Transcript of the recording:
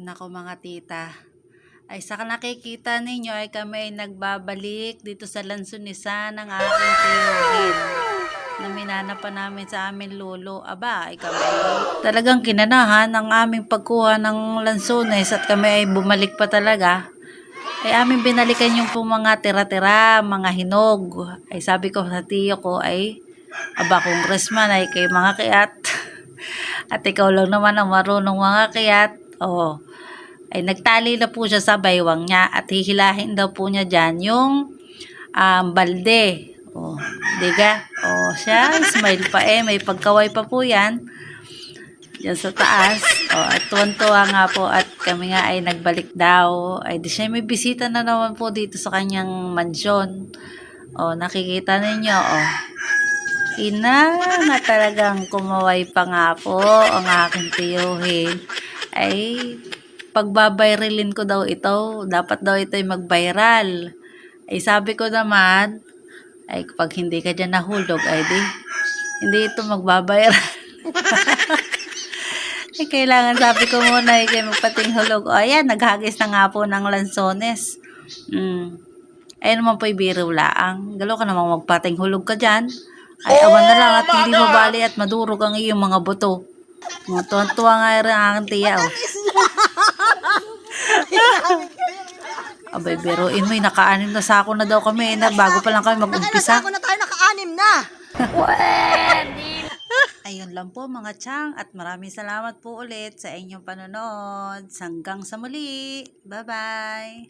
Nako mga tita, ay sa nakikita ninyo ay kami ay nagbabalik dito sa Lansunisan ng aking tiyuhin na minana pa namin sa amin lolo. Aba, ay kami talagang kinanahan ang aming pagkuha ng lansones at kami ay bumalik pa talaga. Ay aming binalikan yung pong mga tira-tira, mga hinog. Ay sabi ko sa tiyo ko ay, aba congressman ay kay mga kiyat. At ikaw lang naman ang marunong mga kiyat. Oh, ay nagtali na po siya sa baywang niya at hihilahin daw po niya dyan yung balde. Oh, diga? Oh, siya, smile pa may pagkaway pa po yan. Diyan sa taas. Oh, at tuwan-tuwa nga po at kami nga ay nagbalik daw. Ay di siya may bisita na naman po dito sa kanyang mansyon. Oh, nakikita ninyo, oh. Ina nga talagang kumaway pa nga po ang aking tiyuhin. Ay, pagbabayralin ko daw ito. Dapat daw ito ay mag-viral. Ay sabi ko naman, ay pag hindi ka dyan nahulog, ay di, hindi ito magbabayral. Ay kailangan sabi ko muna ay kayo magpating hulog. O ayan, naghagis na nga po ng lansones. Ayun naman po ibiro laang. Galo ka namang magpating hulog ka dyan. Ay awan na lang at hindi mabali at madurog ang iyong mga buto. Mga tuwan-tuwa nga rin ang aking tiya. Oh. Abay, biruin mo, naka-anim na sako na daw kami na bago pa lang kami mag-umpisa. Sako na tayo, naka-anim na. Ayun lang po mga tiyang at maraming salamat po ulit sa inyong panonood. Hanggang sa muli. Bye-bye!